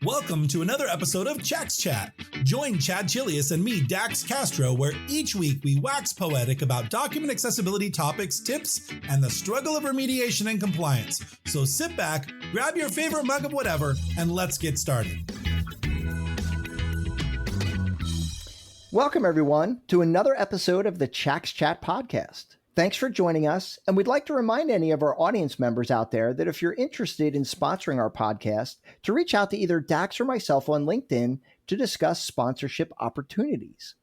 Welcome to another episode of Chax Chat. Join Chad Chilius and me, Dax Castro, where each week we wax poetic about document accessibility topics, tips, and the struggle of remediation and compliance. So sit back, grab your favorite mug of whatever, and let's get started. Welcome, everyone, to another episode of the Chax Chat Podcast. Thanks for joining us, and we'd like to remind any of our audience members out there that if you're interested in sponsoring our podcast, to reach out to either Dax or myself on LinkedIn to discuss sponsorship opportunities.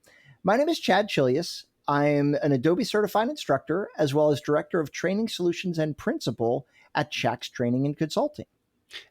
My name is Chad Chilius. I'm an Adobe certified instructor, as well as Director of Training Solutions and Principal at Chax Training and Consulting.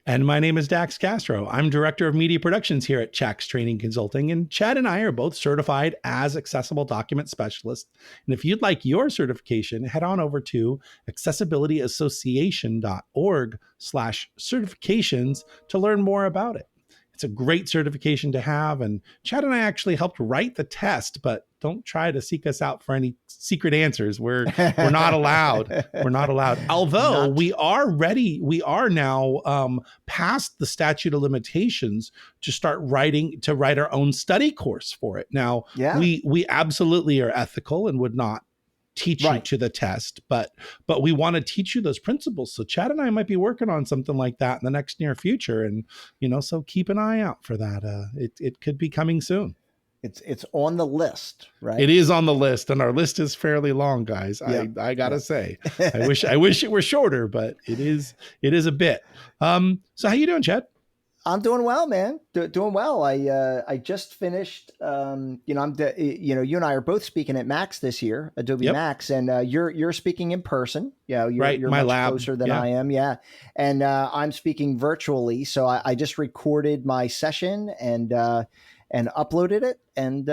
And my name is Dax Castro. I'm Director of Media Productions here at Chax Training Consulting, and Chad and I are both certified as accessible document specialists. And if you'd like your certification, head on over to accessibilityassociation.org/certifications to learn more about it. It's a great certification to have, and Chad and I actually helped write the test, but don't try to seek us out for any secret answers. We're not allowed. We're not allowed. Although we are ready. We are now past the statute of limitations to write our own study course for it. Now, we absolutely are ethical and would not teach you to the test, but we want to teach you those principles. So Chad and I might be working on something like that in the next near future. And, so keep an eye out for that. It could be coming soon. It's on the list, right? It is on the list, and our list is fairly long, guys. Yep. I gotta say, I wish it were shorter, but it is a bit. So how you doing, Chad? I'm doing well, man. Doing well. I just finished. You and I are both speaking at Max this year, Adobe Max, and you're speaking in person. You're my much lab. Closer than I am. Yeah, and I'm speaking virtually. So I just recorded my session and uploaded it, and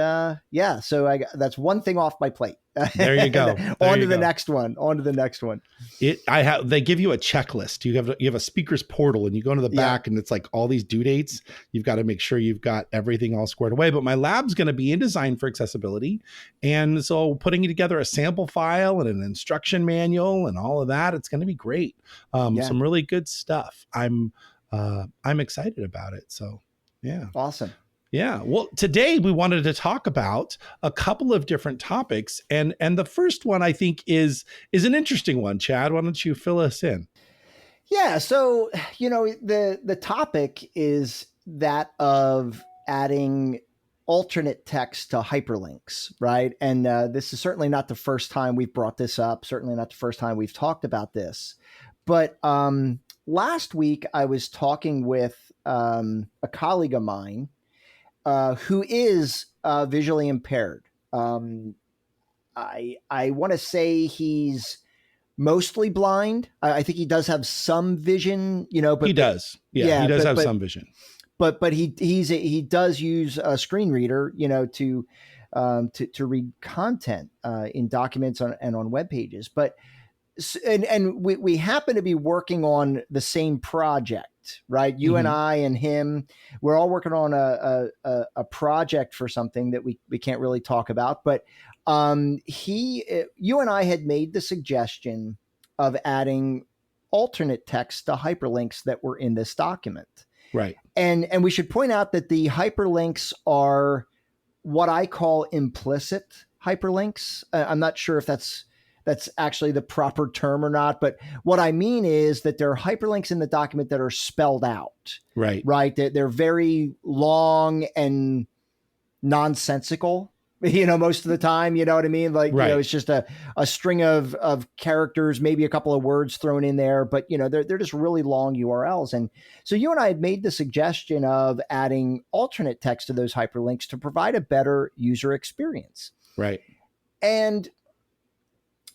so that's one thing off my plate. There you go. On to the next one. They give you a checklist. You have a speaker's portal, and you go to the back, and it's like all these due dates. You've got to make sure you've got everything all squared away. But my lab's going to be in design for accessibility, and so putting together a sample file and an instruction manual and all of that, it's going to be great. Some really good stuff. I'm excited about it. So yeah, awesome. Yeah. Well, today we wanted to talk about a couple of different topics. And the first one I think is an interesting one. Chad, why don't you fill us in? Yeah. So, the topic is that of adding alternate text to hyperlinks, right? And this is certainly not the first time we've brought this up, certainly not the first time we've talked about this. But last week I was talking with a colleague of mine who is visually impaired. I want to say he's mostly blind. I think he does have some vision, but he does. Yeah, he does have some vision. But he does use a screen reader, to read content in documents and on web pages. But and we happen to be working on the same project, right? You and I and him, we're all working on a project for something that we can't really talk about. But you and I had made the suggestion of adding alternate text to hyperlinks that were in this document. Right. And we should point out that the hyperlinks are what I call implicit hyperlinks. I'm not sure if that's actually the proper term or not. But what I mean is that there are hyperlinks in the document that are spelled out. Right. Right. They're very long and nonsensical, most of the time, you know what I mean? Like, it's just a string of characters, maybe a couple of words thrown in there, but they're just really long URLs. And so you and I had made the suggestion of adding alternate text to those hyperlinks to provide a better user experience. Right. And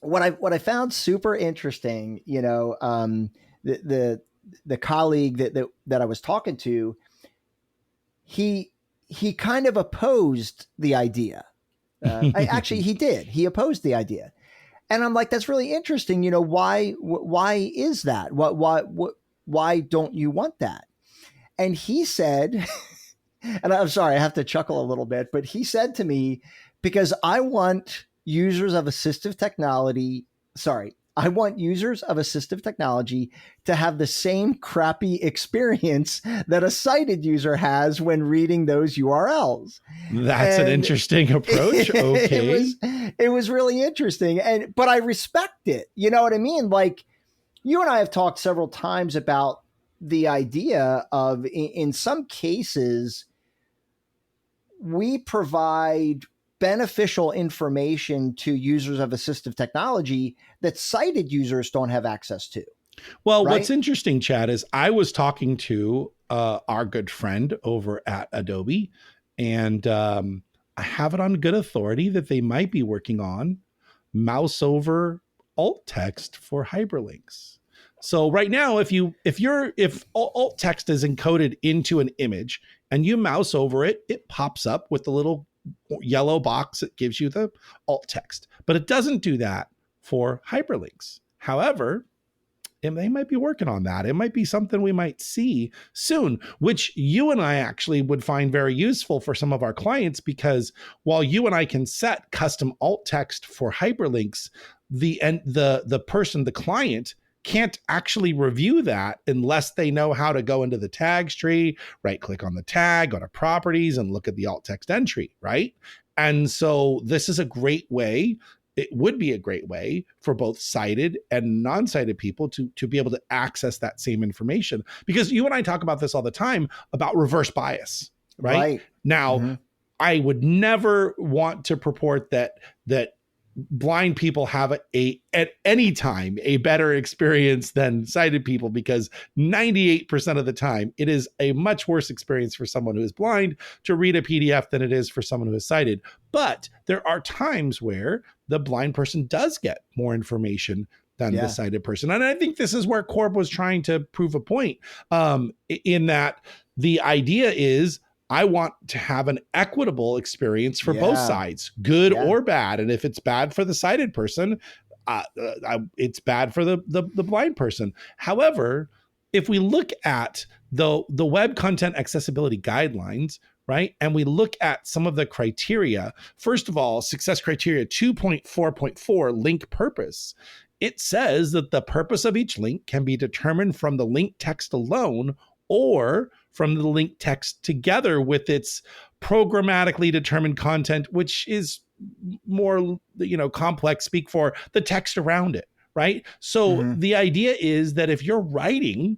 what I found super interesting, the colleague that I was talking to, he kind of opposed the idea. He did. He opposed the idea, and I'm like, that's really interesting. Why is that? Why don't you want that? And he said, and I'm sorry, I have to chuckle a little bit, but he said to me, because I want users of assistive technology, I want users of assistive technology to have the same crappy experience that a sighted user has when reading those URLs. That's an interesting approach. Okay. It was really interesting. But I respect it. You know what I mean? Like, you and I have talked several times about the idea of, in some cases, we provide beneficial information to users of assistive technology that sighted users don't have access to. Well, right? What's interesting, Chad, is I was talking to our good friend over at Adobe, and I have it on good authority that they might be working on mouse over alt text for hyperlinks. So right now, if alt text is encoded into an image and you mouse over it, it pops up with the little yellow box that gives you the alt text, but it doesn't do that for hyperlinks. However, they might be working on that. It might be something we might see soon, which you and I actually would find very useful for some of our clients, because while you and I can set custom alt text for hyperlinks, the client can't actually review that unless they know how to go into the tags tree, right click on the tag, go to properties, and look at the alt text entry, right? And so this is a great way. It would be a great way for both sighted and non-sighted people to be able to access that same information, because you and I talk about this all the time about reverse bias, right? Now, I would never want to purport that blind people have at any time a better experience than sighted people, because 98% of the time it is a much worse experience for someone who is blind to read a PDF than it is for someone who is sighted. But there are times where the blind person does get more information than the sighted person. And I think this is where Corb was trying to prove a point, in that the idea is, I want to have an equitable experience for both sides, good or bad. And if it's bad for the sighted person, it's bad for the blind person. However, if we look at the web content accessibility guidelines, right, and we look at some of the criteria, first of all, success criteria 2.4.4, link purpose. It says that the purpose of each link can be determined from the link text alone or from the link text together with its programmatically determined content, which is more, complex speak for the text around it, right? So the idea is that if you're writing,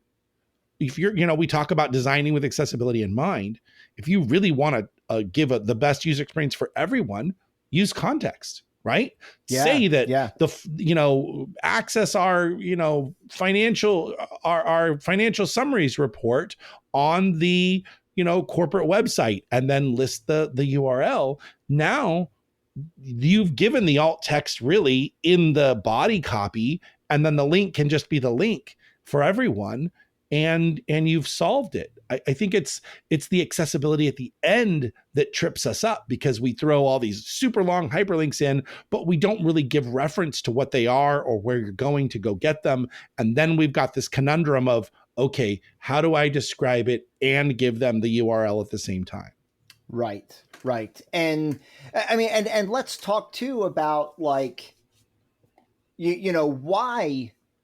we talk about designing with accessibility in mind. If you really want to give the best user experience for everyone, use context. Right? Say that access our financial summaries report on the corporate website, and then list the URL. Now you've given the alt text really in the body copy, and then the link can just be the link for everyone, and you've solved it. I think it's the accessibility at the end that trips us up, because we throw all these super long hyperlinks in, but we don't really give reference to what they are or where you're going to go get them. And then we've got this conundrum of, okay, how do I describe it and give them the URL at the same time? Right. And I mean, and let's talk too about, like,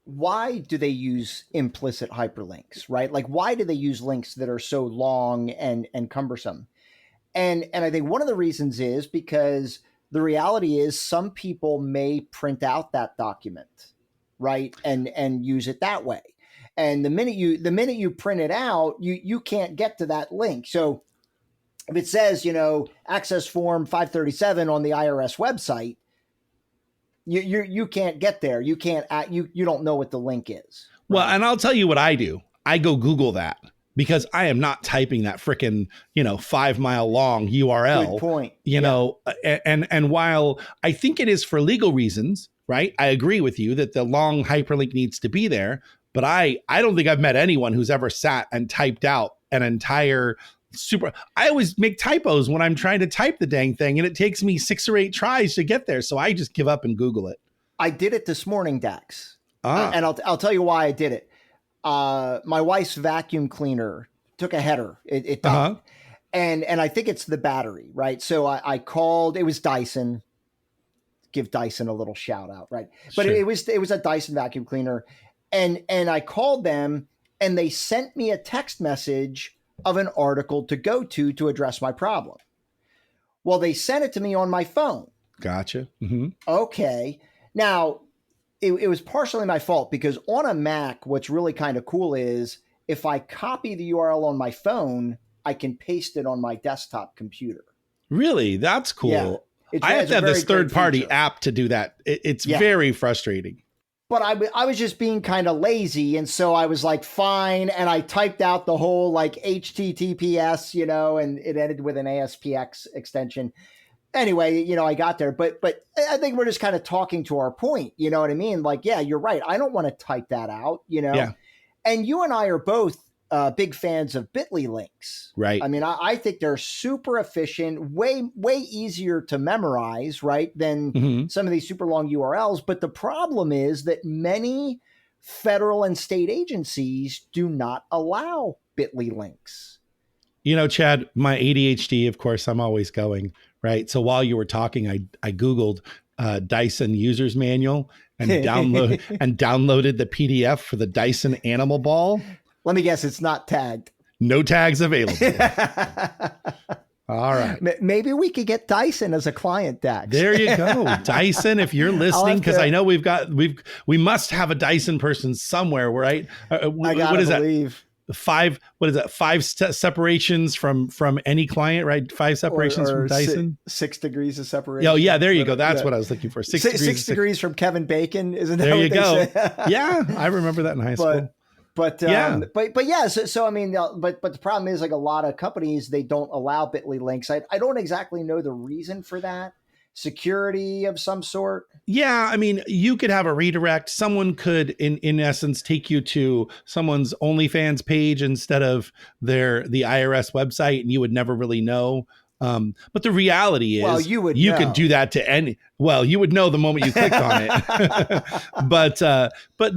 why do they use implicit hyperlinks, right? Like, why do they use links that are so long and cumbersome? And I think one of the reasons is because the reality is some people may print out that document, right? And use it that way. And the minute you print it out, you can't get to that link. So if it says, access form 537 on the IRS website, you can't get there. You can't. You don't know what the link is. Right? Well, and I'll tell you what I do. I go Google that, because I am not typing that frickin' 5 mile long URL. Good point. And while I think it is for legal reasons, right? I agree with you that the long hyperlink needs to be there, but I don't think I've met anyone who's ever sat and typed out an entire I always make typos when I'm trying to type the dang thing, and it takes me 6 or 8 tries to get there. So I just give up and Google it. I did it this morning, Dax. And I'll tell you why I did it. My wife's vacuum cleaner took a header. It died. And I think it's the battery, right? So I called, it was Dyson. give Dyson a little shout out, right? But Sure. it was a Dyson vacuum cleaner, and I called them, and they sent me a text message of an article to go to address my problem. Well, they sent it to me on my phone. Gotcha. Mm-hmm. Okay. Now, it was partially my fault, because on a Mac, what's really kind of cool is if I copy the URL on my phone, I can paste it on my desktop computer. Really? That's cool. Yeah. I have to have this third-party feature. app to do that. It's Yeah. very frustrating. But I was just being kind of lazy. And so I was like, fine. And I typed out the whole like HTTPS, and it ended with an ASPX extension. Anyway, I got there. But I think we're just kind of talking to our point. You know what I mean? Like, yeah, you're right. I don't want to type that out, Yeah. And you and I are both big fans of Bitly links. Right. I mean, I think they're super efficient, way easier to memorize, right, than some of these super long URLs. But the problem is that many federal and state agencies do not allow Bitly links. Chad, my ADHD, of course, I'm always going, right? So while you were talking, I Googled Dyson user's manual and downloaded the PDF for the Dyson animal ball. Let me guess, it's not tagged. No tags available. All right. Maybe we could get Dyson as a client, Dax. There you go. Dyson, if you're listening, because I know we must have a Dyson person somewhere, right? I gotta believe. Five separations from any client, right? 5 separations from Dyson. 6 degrees of separation. Oh yeah, there you go. That's what I was looking for. 6 degrees from Kevin Bacon, isn't that there what you they go. say? Yeah, I remember that in high school. But yeah, so I mean, but the problem is, like, a lot of companies, they don't allow Bitly links. I don't exactly know the reason for that. Security of some sort. Yeah, I mean, you could have a redirect. Someone could, in essence, take you to someone's OnlyFans page instead of the IRS website, and you would never really know. But the reality is, you could do that to any. Well, you would know the moment you clicked on it. but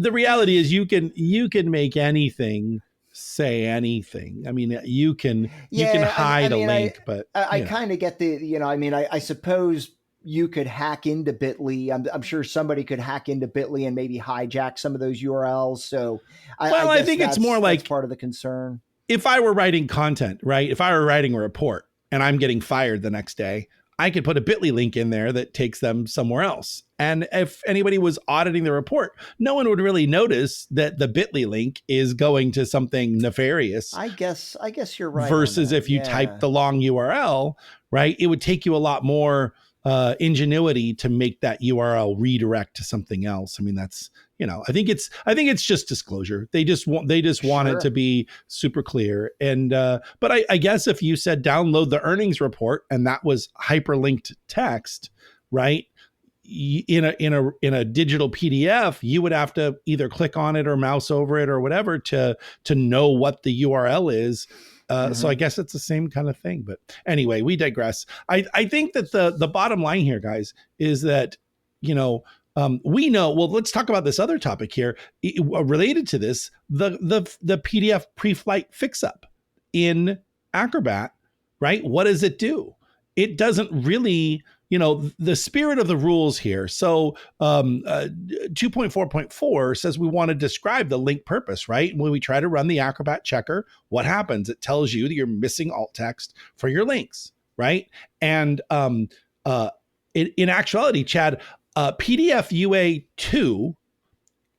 the reality is, you can make anything say anything. I mean, you can hide a link, but I kind of get the. I mean, I suppose you could hack into Bitly. I'm sure somebody could hack into Bitly and maybe hijack some of those URLs. So I think it's more like part of the concern. If I were writing content, right? If I were writing a report and I'm getting fired the next day, I could put a Bitly link in there that takes them somewhere else. And if anybody was auditing the report, no one would really notice that the Bitly link is going to something nefarious. I guess you're right. Versus if you type the long URL, right? It would take you a lot more ingenuity to make that URL redirect to something else. I mean, that's, I think it's just disclosure. They just want it to be super clear. And, but I guess if you said download the earnings report and that was hyperlinked text, right? In a digital PDF, you would have to either click on it or mouse over it or whatever to know what the URL is. So I guess it's the same kind of thing. But anyway, we digress. I think that the bottom line here, guys, is that, we know, well, let's talk about this other topic here related to this, the PDF pre-flight fix-up in Acrobat, right? What does it do? It doesn't really, the spirit of the rules here. So 2.4.4 says we want to describe the link purpose, right? When we try to run the Acrobat checker, what happens? It tells you that you're missing alt text for your links, right? And in actuality, Chad, PDF UA 2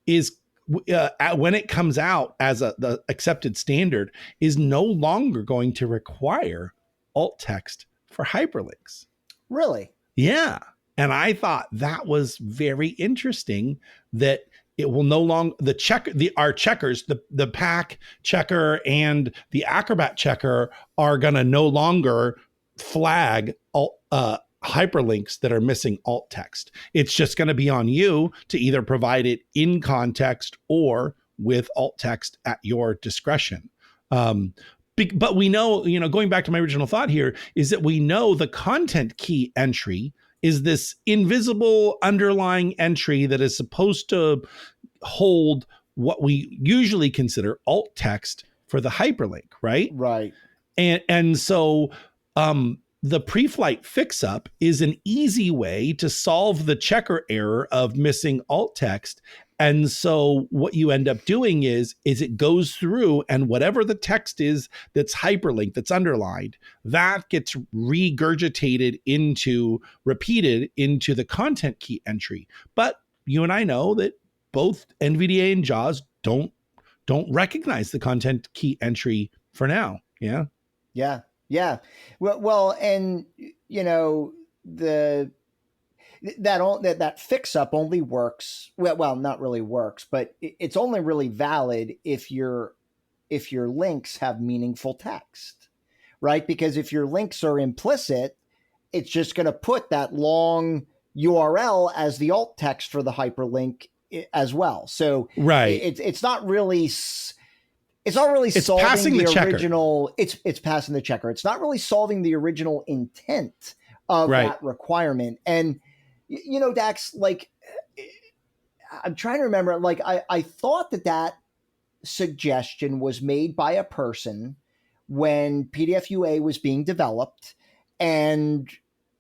is when it comes out as the accepted standard, is no longer going to require alt text for hyperlinks. Really? Yeah. And I thought that was very interesting that it will no longer, our checkers, the PAC checker and the Acrobat checker are going to no longer flag hyperlinks that are missing alt text. It's just going to be on you to either provide it in context or with alt text at your discretion. But we know, going back to my original thought here, is that we know the content key entry is this invisible underlying entry that is supposed to hold what we usually consider alt text for the hyperlink, right? Right. And so the pre-flight fix-up is an easy way to solve the checker error of missing alt text. And so what you end up doing is it goes through, and whatever the text is that's hyperlinked, that's underlined, that gets regurgitated repeated into the content key entry. But you and I know that both NVDA and JAWS don't recognize the content key entry for now. Yeah. Yeah. Yeah. Well, and that fix up only works. Well, not really works, but it's only really valid if your links have meaningful text, right? Because if your links are implicit, it's just going to put that long URL as the alt text for the hyperlink as well. So right. It's not really solving the original. It's passing the checker. It's not really solving the original intent of that requirement. And Dax, like, I'm trying to remember. Like, I thought that suggestion was made by a person when PDF UA was being developed, and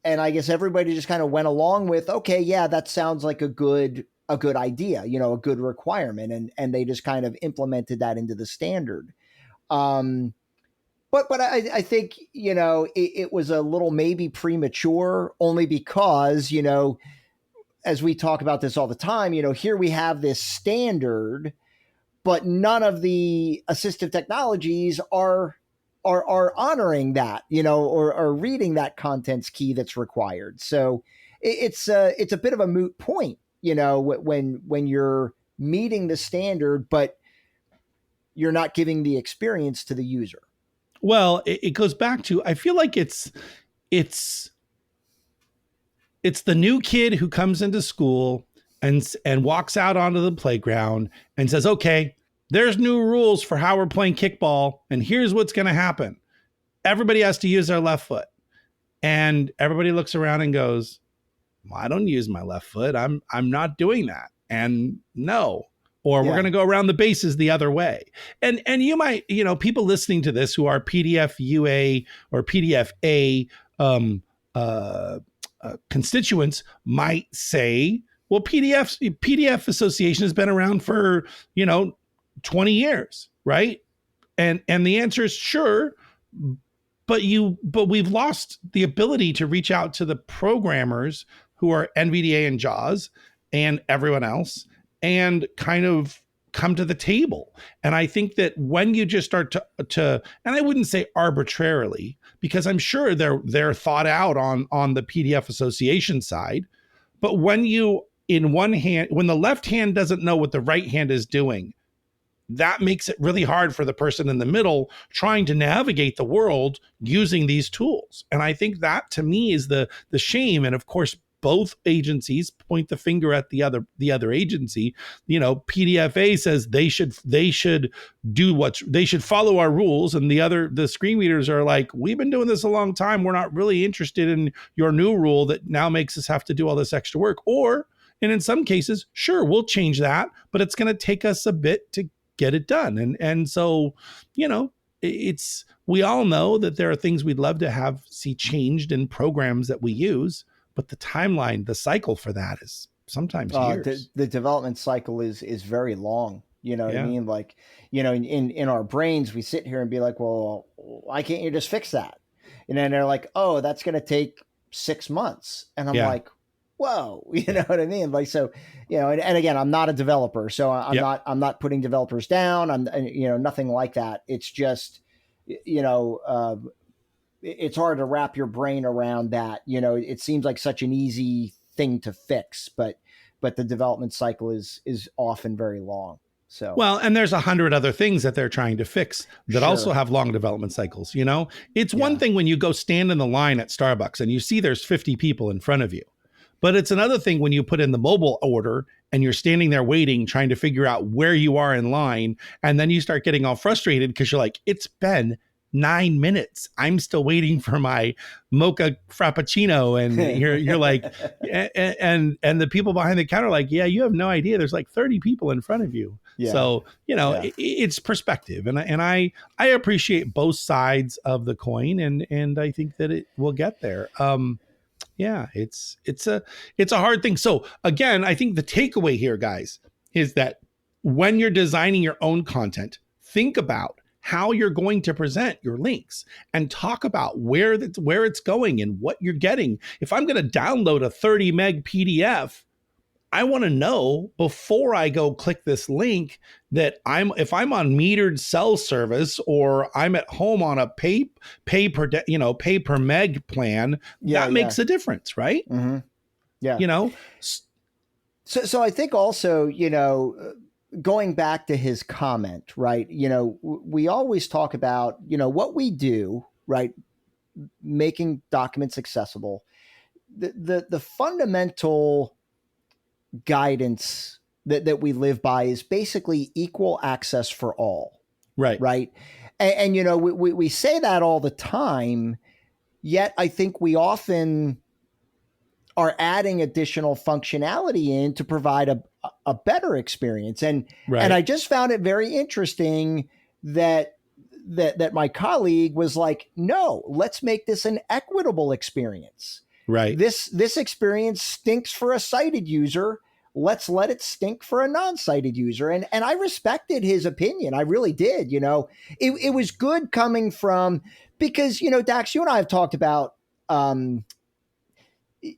I guess everybody just kind of went along with, okay, yeah, that sounds like a good idea, a good requirement. And they just kind of implemented that into the standard. But I think, it was a little maybe premature, only because, as we talk about this all the time, here we have this standard, but none of the assistive technologies are honoring that, or reading that contents key that's required. So it's a bit of a moot point, when you're meeting the standard, but you're not giving the experience to the user. Well, it goes back to, I feel like it's the new kid who comes into school and walks out onto the playground and says, okay, there's new rules for how we're playing kickball, and here's what's going to happen. Everybody has to use their left foot. And everybody looks around and goes, well, I don't use my left foot. I'm not doing that. And no. Or we're going to go around the bases the other way. And you might, people listening to this who are PDF UA or PDF A constituents might say, well, PDF Association has been around for, 20 years, right? And the answer is sure, but we've lost the ability to reach out to the programmers who are NVDA and JAWS and everyone else, and kind of come to the table. And I think that when you just start to, and I wouldn't say arbitrarily, because I'm sure they're thought out on the PDF Association side, but when when the left hand doesn't know what the right hand is doing, that makes it really hard for the person in the middle trying to navigate the world using these tools. And I think that, to me, is the shame. And of course, both agencies point the finger at the other agency. PDFA says they should follow our rules, and the screen readers are like, we've been doing this a long time. We're not really interested in your new rule that now makes us have to do all this extra work. And in some cases, sure, we'll change that, but it's going to take us a bit to get it done. And so, we all know that there are things we'd love to see changed in programs that we use, but the timeline, the cycle for that is sometimes years. The development cycle is very long. What I mean? Like, in our brains, we sit here and be like, well, why can't you just fix that? And then they're like, oh, that's going to take 6 months. And I'm like, whoa, you know what I mean? Like, so, and again, I'm not a developer, so I'm not putting developers down. I'm, nothing like that. It's just, it's hard to wrap your brain around that. It seems like such an easy thing to fix, but the development cycle is often very long. So, well, and there's 100 other things that they're trying to fix that also have long development cycles. It's one thing when you go stand in the line at Starbucks and you see there's 50 people in front of you. But it's another thing when you put in the mobile order and you're standing there waiting, trying to figure out where you are in line. And then you start getting all frustrated because you're like, it's been 9 minutes. I'm still waiting for my mocha frappuccino. And you're like, and the people behind the counter are like, yeah, you have no idea. There's like 30 people in front of you. Yeah. So, Yeah. it's perspective, and I appreciate both sides of the coin, and I think that it will get there. Yeah, it's a hard thing. So again, I think the takeaway here, guys, is that when you're designing your own content, think about how you're going to present your links and talk about where it's going and what you're getting. If I'm going to download a 30 meg PDF, I want to know before I go click this link that if I'm on metered cell service or I'm at home on a pay per meg plan, that makes a difference, right? Mm-hmm. Yeah. So I think also, going back to his comment, right? We always talk about, what we do, right? Making documents accessible. The fundamental guidance that we live by is basically equal access for all. Right. Right. And we say that all the time, yet I think we often are adding additional functionality in to provide a better experience. And I just found it very interesting that my colleague was like, no, let's make this an equitable experience. Right. This experience stinks for a sighted user. Let's let it stink for a non-sighted user. And I respected his opinion. I really did. It was good coming from, because, Dax, you and I have talked about,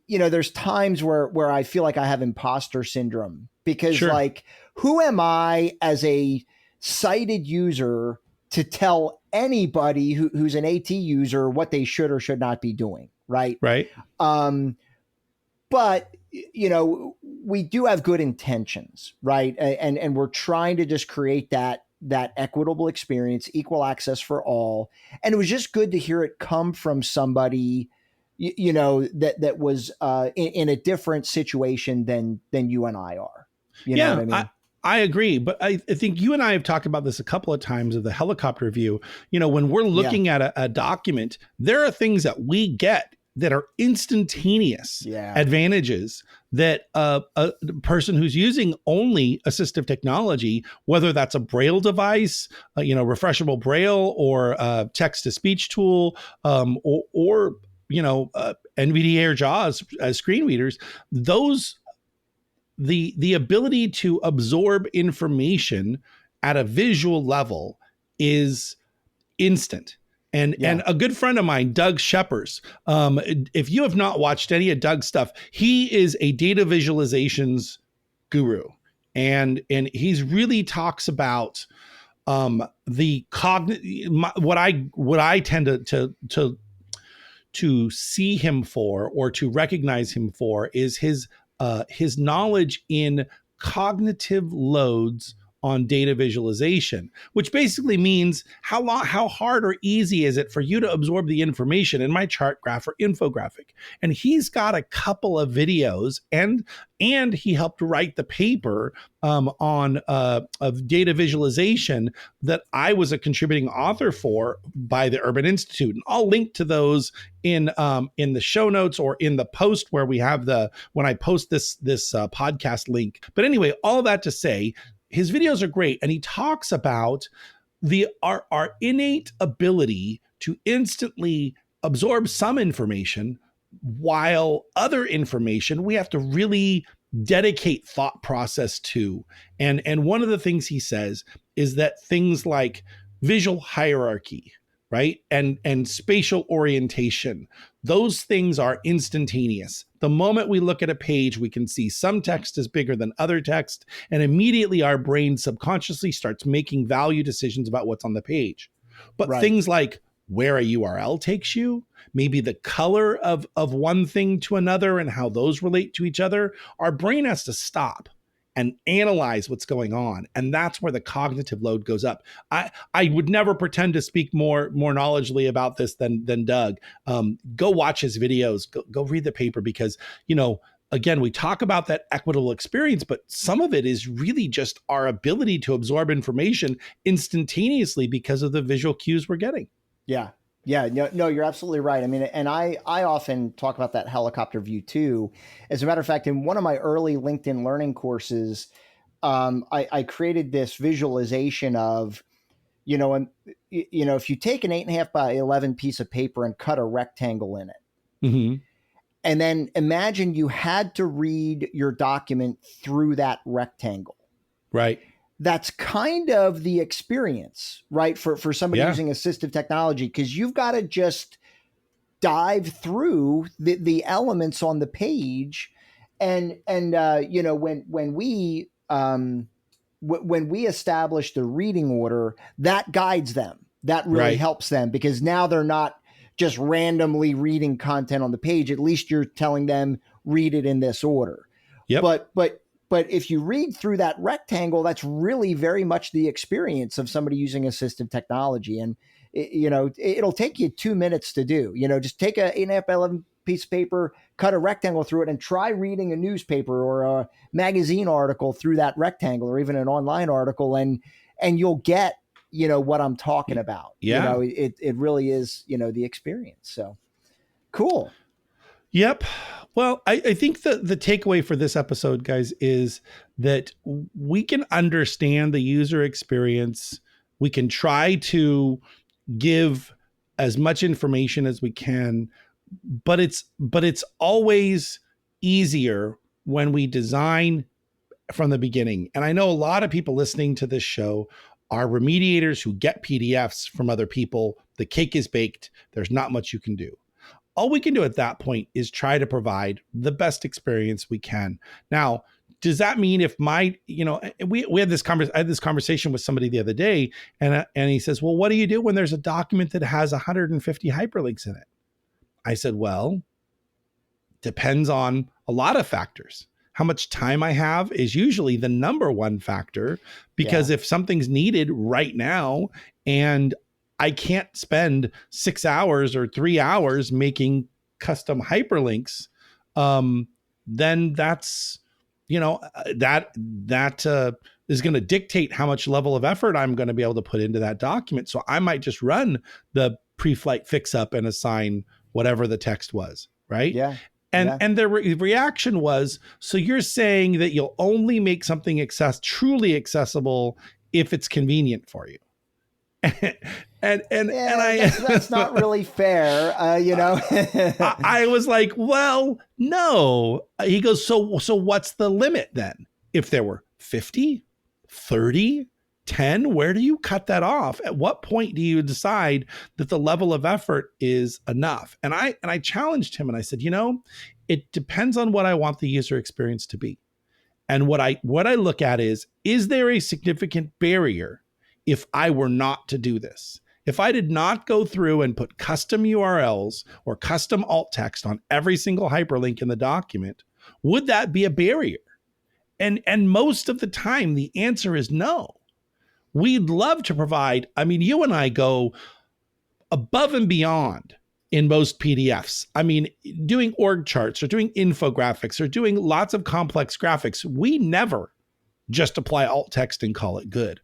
there's times where I feel like I have imposter syndrome because like, who am I as a sighted user to tell anybody who's an AT user what they should or should not be doing? Right. Right. But, we do have good intentions, right? And we're trying to just create that equitable experience, equal access for all. And it was just good to hear it come from somebody, that was in a different situation than you and I are. You know what I mean? I agree, but I think you and I have talked about this a couple of times of the helicopter view. When we're looking at a document, there are things that we get that are instantaneous advantages that a person who's using only assistive technology, whether that's a Braille device, refreshable Braille, or a text-to-speech tool, or NVDA or JAWS as screen readers, the ability to absorb information at a visual level is instant. And a good friend of mine, Doug Sheppers, if you have not watched any of Doug's stuff, he is a data visualizations guru. And he's really talks about the what I tend to see him for, or to recognize him for, is his knowledge in cognitive loads on data visualization, which basically means how hard or easy is it for you to absorb the information in my chart graph or infographic. And he's got a couple of videos, and he helped write the paper on of data visualization that I was a contributing author for by the Urban Institute. And I'll link to those in the show notes or in the post where we have when I post this podcast link. But anyway, all that to say, his videos are great, and he talks about our innate ability to instantly absorb some information, while other information we have to really dedicate thought process to. And one of the things he says is that things like visual hierarchy, right, and spatial orientation, those things are instantaneous. The moment we look at a page, we can see some text is bigger than other text, and immediately our brain subconsciously starts making value decisions about what's on the page. But things like where a URL takes you, maybe the color of one thing to another and how those relate to each other, our brain has to stop and analyze what's going on. And that's where the cognitive load goes up. I would never pretend to speak more knowledgeably about this than Doug. Go watch his videos, go read the paper, because, again, we talk about that equitable experience, but some of it is really just our ability to absorb information instantaneously because of the visual cues we're getting. Yeah. Yeah, no, you're absolutely right. I mean, and I often talk about that helicopter view too. As a matter of fact, in one of my early LinkedIn learning courses, I created this visualization of, and if you take an 8.5 by 11 piece of paper and cut a rectangle in it, Mm-hmm. and then imagine you had to read your document through that rectangle. Right. That's kind of the experience, right? For somebody using assistive technology, because you've got to just dive through the elements on the page. And when we establish the reading order, that guides them. That really helps them, because now they're not just randomly reading content on the page. At least you're telling them, read it in this order. Yep. But if you read through that rectangle, that's really very much the experience of somebody using assistive technology. And it'll take you 2 minutes to do. Just take a 8.5 by 11 piece of paper, cut a rectangle through it, and try reading a newspaper or a magazine article through that rectangle, or even an online article, and you'll get what I'm talking about. Yeah. It really is the experience. So cool. Yep. Well, I think the takeaway for this episode, guys, is that we can understand the user experience. We can try to give as much information as we can, but it's always easier when we design from the beginning. And I know a lot of people listening to this show are remediators who get PDFs from other people. The cake is baked. There's not much you can do. All we can do at that point is try to provide the best experience we can. Now, does that mean if we had I had this conversation with somebody the other day, and he says, well, what do you do when there's a document that has 150 hyperlinks in it? I said, well, depends on a lot of factors. How much time I have is usually the number one factor, because if something's needed right now and I can't spend 6 hours or 3 hours making custom hyperlinks, then that's, that is going to dictate how much level of effort I'm going to be able to put into that document. So I might just run the pre-flight fix up and assign whatever the text was. Right. Yeah. And the reaction was, so you're saying that you'll only make something truly accessible if it's convenient for you. That's not really fair, I was like, well, no. He goes, so what's the limit then? If there were 50, 30, 10, where do you cut that off? At what point do you decide that the level of effort is enough? And I challenged him and I said, it depends on what I want the user experience to be. And what I look at is there a significant barrier if I were not to do this? If I did not go through and put custom URLs or custom alt text on every single hyperlink in the document, would that be a barrier? And most of the time, the answer is no. We'd love to provide. I mean, you and I go above and beyond in most PDFs. I mean, doing org charts or doing infographics or doing lots of complex graphics, we never just apply alt text and call it good.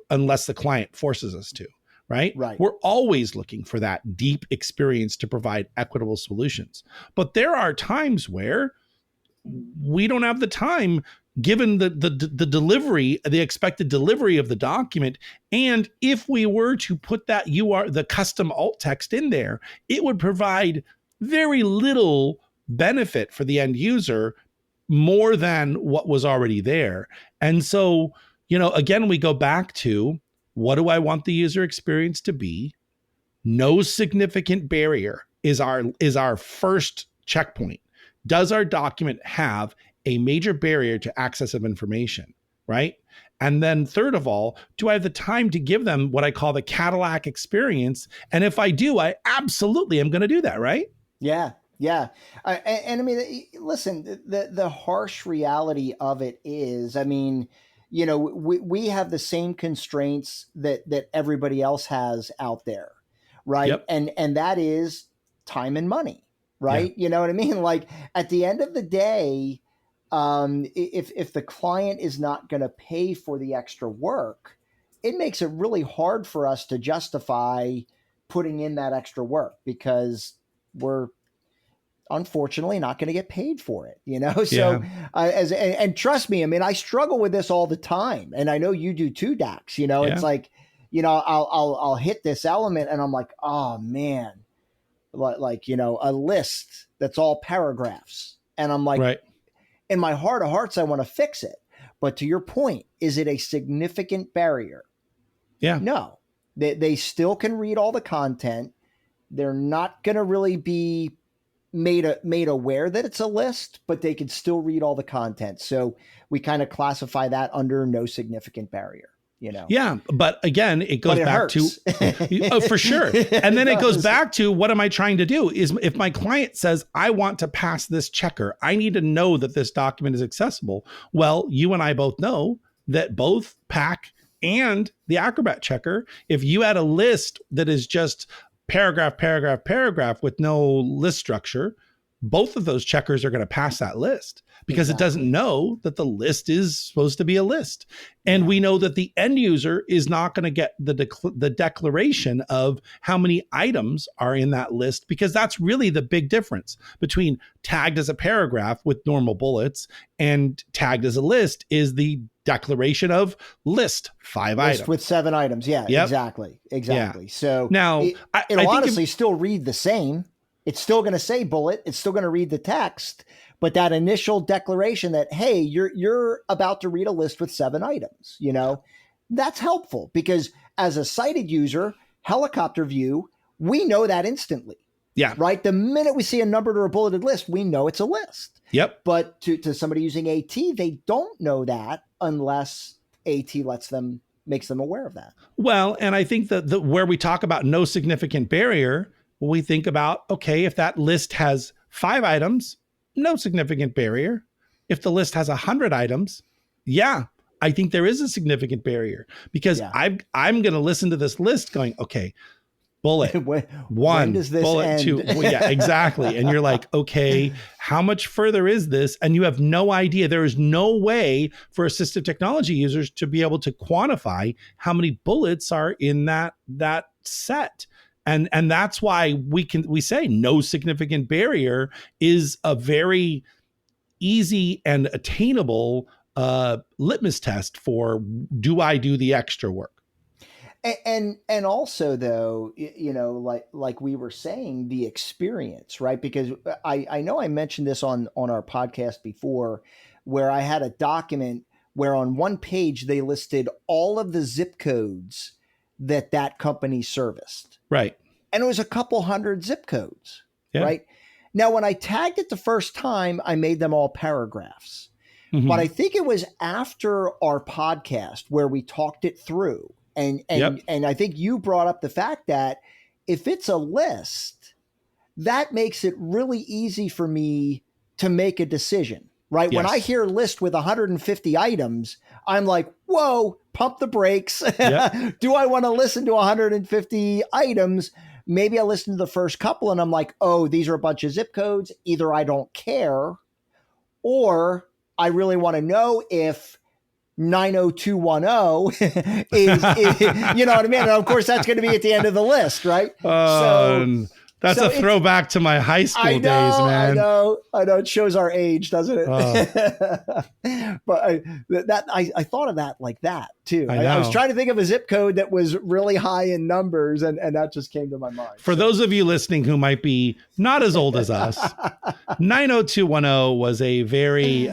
Unless the client forces us to, right? We're always looking for that deep experience to provide equitable solutions. But there are times where we don't have the time, given the delivery, the expected delivery of the document. And if we were to put that the custom alt text in there, it would provide very little benefit for the end user, more than what was already there. And so, again, we go back to, what do I want the user experience to be? No significant barrier is our first checkpoint. Does our document have a major barrier to access of information, right? And then third of all, do I have the time to give them what I call the Cadillac experience? And if I do, I absolutely am going to do that, right? Yeah. Yeah. And I mean, listen, the harsh reality of it is, I mean, we have the same constraints that everybody else has out there. Right. Yep. And that is time and money. Right. Yeah. You know what I mean? Like, at the end of the day, if the client is not going to pay for the extra work, it makes it really hard for us to justify putting in that extra work, because unfortunately not going to get paid for it, So and trust me, I mean, I struggle with this all the time, and I know you do too, Dax. It's like, I'll hit this element and I'm like, oh man, like a list that's all paragraphs, and I'm like, right. In my heart of hearts, I want to fix it. But to your point, is it a significant barrier? Yeah. No, they still can read all the content. They're not going to really be made aware that it's a list, but they can still read all the content. So we kind of classify that under no significant barrier. Yeah, but again, it goes back hurts. to oh, for sure. And then it goes back to, what am I trying to do? Is if my client says, I want to pass this checker, I need to know that this document is accessible. Well, you and I both know that both PAC and the Acrobat checker, if you had a list that is just paragraph, paragraph, paragraph with no list structure, both of those checkers are going to pass that list, because it doesn't know that the list is supposed to be a list. And we know that the end user is not going to get the declaration of how many items are in that list, because that's really the big difference between tagged as a paragraph with normal bullets and tagged as a list is the declaration of list 5 items. With 7 items. Yeah, Yep. Exactly. Yeah. So now it'll honestly still read the same. It's still going to say bullet. It's still going to read the text, but that initial declaration that, hey, you're about to read a list with 7 items, that's helpful, because as a sighted user, helicopter view, we know that instantly. Yeah. Right. The minute we see a numbered or a bulleted list, we know it's a list. Yep. But to somebody using AT, they don't know that unless AT makes them aware of that. Well, and I think that where we talk about no significant barrier, we think about, okay, if that list has 5 items, no significant barrier. If the list has 100 items, yeah, I think there is a significant barrier, because I'm going to listen to this list going, okay, bullet one, does this bullet end? 2. Well, yeah, exactly. And you're like, okay, how much further is this? And you have no idea. There is no way for assistive technology users to be able to quantify how many bullets are in that set. And that's why we say no significant barrier is a very easy and attainable litmus test for, do I do the extra work? And also, though, like we were saying, the experience, right? Because I know I mentioned this on our podcast before, where I had a document where on one page they listed all of the zip codes that company serviced. Right. And it was a couple hundred zip codes, Yeah. right? Now, when I tagged it the first time, I made them all paragraphs. Mm-hmm. But I think it was after our podcast where we talked it through. And I think you brought up the fact that if it's a list, that makes it really easy for me to make a decision. Right. Yes. When I hear list with 150 items, I'm like, whoa, pump the brakes. Yep. Do I want to listen to 150 items? Maybe I listen to the first couple and I'm like, oh, these are a bunch of zip codes. Either I don't care, or I really want to know if 90210 is, you know what I mean? And of course, that's going to be at the end of the list, right? That's a throwback to my high school days, man. I know. It shows our age, doesn't it? But I thought of that like that too. I was trying to think of a zip code that was really high in numbers, and that just came to my mind. For those of you listening who might be not as old as us, 90210 was a very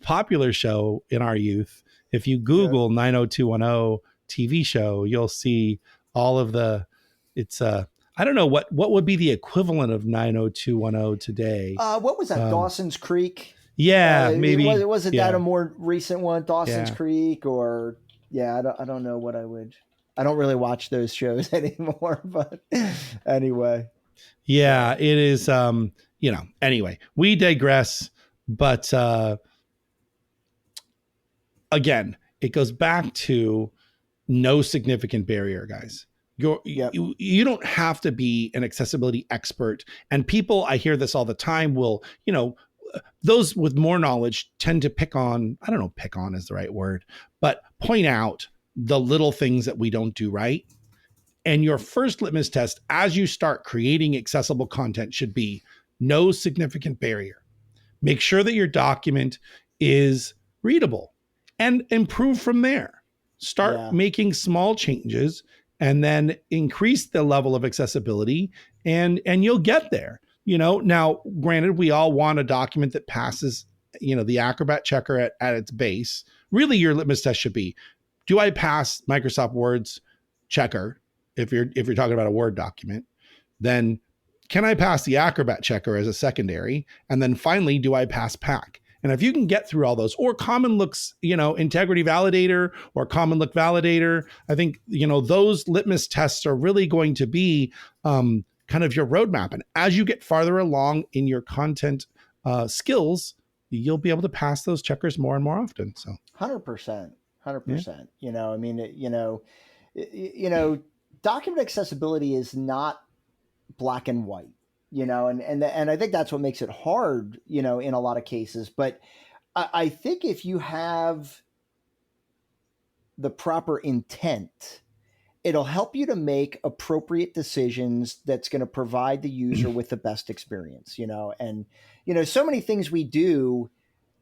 popular show in our youth. If you Google 90210 TV show, you'll see all of I don't know what would be the equivalent of 90210 today. What was that? Dawson's Creek? Yeah, maybe. Was it that a more recent one? Dawson's Creek, or I don't know what I would. I don't really watch those shows anymore, but anyway. Yeah, it is. Anyway, we digress. But again, it goes back to no significant barrier, guys. You don't have to be an accessibility expert. And people, I hear this all the time, will, those with more knowledge tend to pick on is the right word, but point out the little things that we don't do right. And your first litmus test as you start creating accessible content should be, no significant barrier. Make sure that your document is readable and improve from there. Start making small changes and then increase the level of accessibility and you'll get there. Now, granted, we all want a document that passes, the Acrobat checker at its base. Really, your litmus test should be, do I pass Microsoft Word's checker? If you're talking about a Word document, then can I pass the Acrobat checker as a secondary? And then finally, do I pass PAC? And if you can get through all those, or Common Look's, integrity validator or Common Look validator, I think, those litmus tests are really going to be kind of your roadmap. And as you get farther along in your content skills, you'll be able to pass those checkers more and more often. So 100%. Document accessibility is not black and white, and I think that's what makes it hard, in a lot of cases. But I think if you have the proper intent, it'll help you to make appropriate decisions that's going to provide the user with the best experience, and, so many things we do,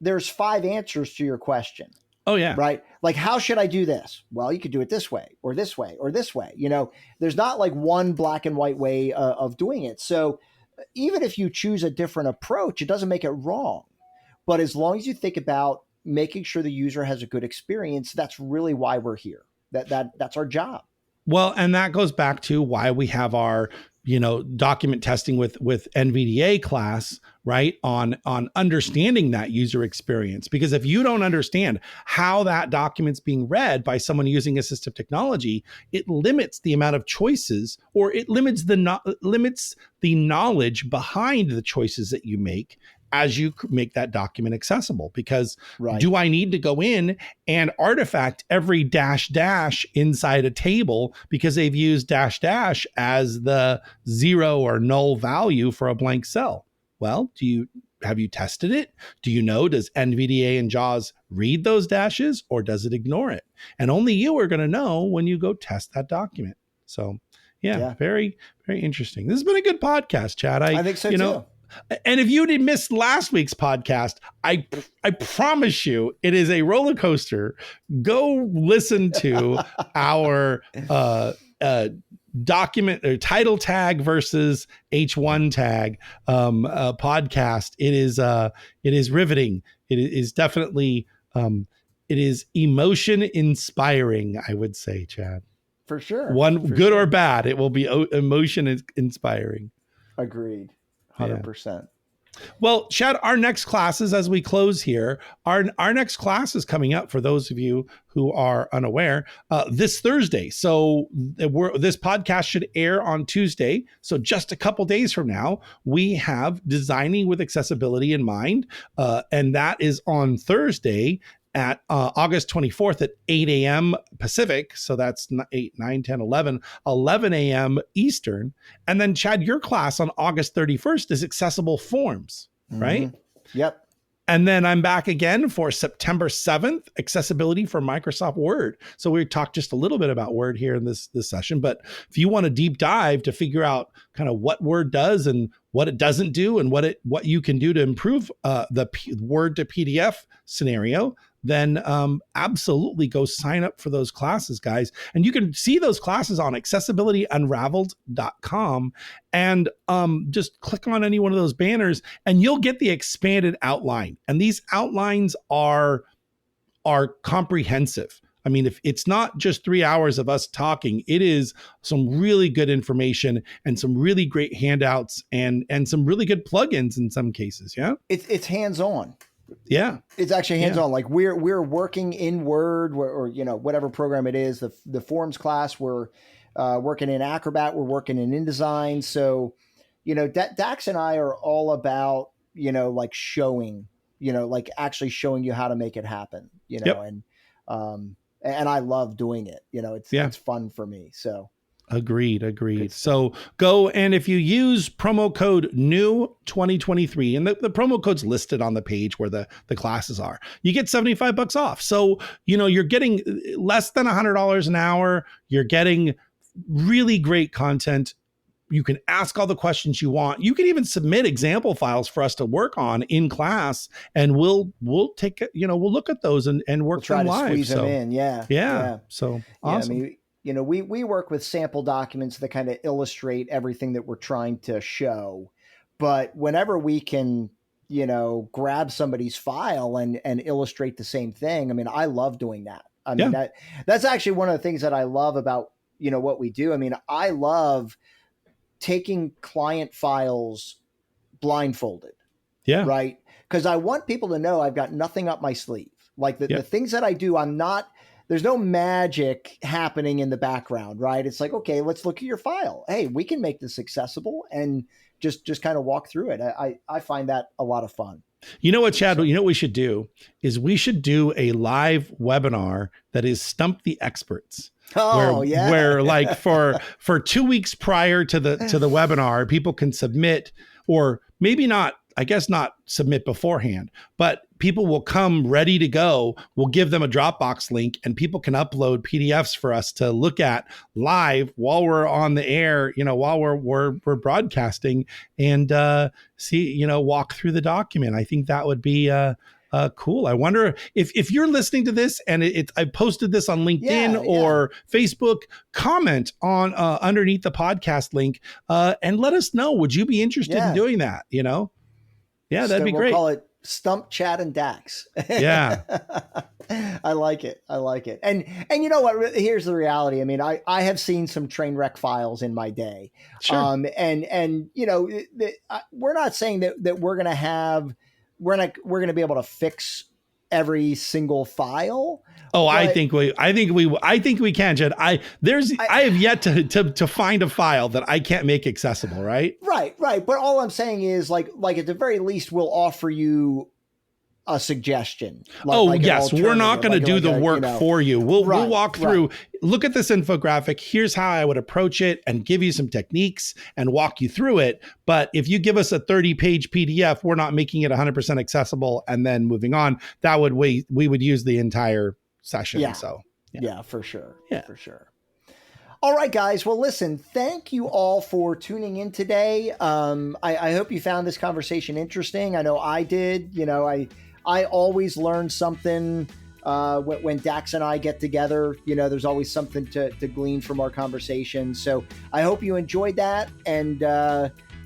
there's 5 answers to your question. Oh, yeah. Right. Like, how should I do this? Well, you could do it this way or this way or this way. There's not like one black and white way of doing it. So even if you choose a different approach, it doesn't make it wrong. But as long as you think about making sure the user has a good experience, that's really why we're here. That's our job. Well, and that goes back to why we have our, document testing with NVDA class, right? On understanding that user experience. Because if you don't understand how that document's being read by someone using assistive technology, it limits the amount of choices, or it limits the knowledge behind the choices that you make as you make that document accessible. Because do I need to go in and artifact every dash inside a table because they've used dash as the 0 or null value for a blank cell? Well, have you tested it? Do you know, does NVDA and JAWS read those dashes or does it ignore it? And only you are going to know when you go test that document. So yeah, very, very interesting. This has been a good podcast, Chad. I think so too. And if you did miss last week's podcast, I promise you it is a roller coaster. Go listen to our document or title tag versus H1 tag podcast. It is riveting. It is definitely it is emotion inspiring, I would say, Chad. For sure. Good or bad, it will be emotion inspiring. Agreed. 100%. Well, Chad, our next classes, as we close here, our next class is coming up for those of you who are unaware, this Thursday. So this podcast should air on Tuesday. So just a couple days from now, we have Designing with Accessibility in Mind. And that is on Thursday at August 24th at 8 a.m. Pacific. So that's 8, 9, 10, 11 a.m. Eastern. And then, Chad, your class on August 31st is Accessible Forms, right? Yep. And then I'm back again for September 7th, Accessibility for Microsoft Word. So we talked just a little bit about Word here in this session, but if you want a deep dive to figure out kind of what Word does and what it doesn't do and what you can do to improve the Word to PDF scenario, then absolutely go sign up for those classes, guys. And you can see those classes on accessibilityunraveled.com and just click on any one of those banners and you'll get the expanded outline. And these outlines are comprehensive. I mean, if it's not just 3 hours of us talking, it is some really good information and some really great handouts and some really good plugins in some cases. Yeah. It's hands-on. Yeah, it's actually hands-on. Like we're working in Word or whatever program it is. The Forms class, we're working in Acrobat, we're working in InDesign. So, Dax and I are all about like showing, like actually showing you how to make it happen. And I love doing it. It's fun for me. So. Agreed. So go, and if you use promo code NEW 2023, and the promo code's listed on the page where the classes are, you get $75 off. So, you're getting less than $100 an hour. You're getting really great content You can ask all the questions you want. You can even submit example files for us to work on in class, and we'll take it, we'll look at those and work try them to live. Squeeze them in. Yeah. So awesome. Yeah, I mean, we work with sample documents that kind of illustrate everything that we're trying to show. But whenever we can, grab somebody's file and illustrate the same thing, I mean, I love doing that. I mean, that's actually one of the things that I love about, what we do. I mean, I love taking client files blindfolded. Yeah. Right. Because I want people to know I've got nothing up my sleeve. Like the things that I do, there's no magic happening in the background, right? It's like, okay, let's look at your file. Hey, we can make this accessible and just kind of walk through it. I find that a lot of fun. You know what, Chad? You know what we should do is we should do a live webinar that is Stump the Experts. Oh, where like for 2 weeks prior to the webinar, people can submit, or maybe not, I guess not submit beforehand, but people will come ready to go. We'll give them a Dropbox link and people can upload PDFs for us to look at live while we're on the air, while we're broadcasting, and see, walk through the document. I think that would be cool. I wonder if you're listening to this and I posted this on LinkedIn or Facebook, comment on underneath the podcast link and let us know. Would you be interested in doing that? Yeah, that'd be great. We'll call it Stump, Chad, and Dax. Yeah. I like it. And you know what? Here's the reality. I mean, I have seen some train wreck files in my day. Sure. And we're not saying that we're going to be able to fix every single file. Oh, I think we can, Jed. I have yet to find a file that I can't make accessible, right? Right. But all I'm saying is like at the very least, we'll offer you a suggestion. Yes. We're not going to do the work for you. We'll walk through, look at this infographic. Here's how I would approach it and give you some techniques and walk you through it. But if you give us a 30-page PDF, we're not making it 100% accessible and then moving on. That would we would use the entire session. Yeah. So yeah, for sure. Yeah. For sure. All right, guys. Well, listen, thank you all for tuning in today. I hope you found this conversation interesting. I know I did. I always learn something when Dax and I get together. There's always something to glean from our conversation. So I hope you enjoyed that. And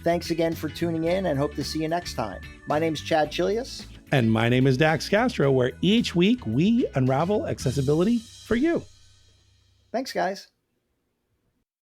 thanks again for tuning in, and hope to see you next time. My name's Chad Chilius. And my name is Dax Castro, where each week we unravel accessibility for you. Thanks, guys.